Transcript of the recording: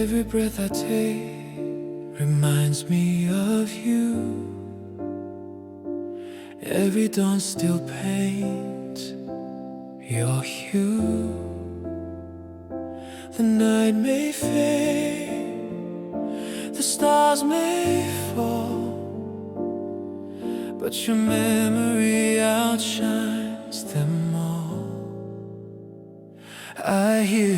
Every breath I take reminds me of you. Every dawn still paints your hue. The night may fade, the stars may fall, but your memory outshines them all. I hear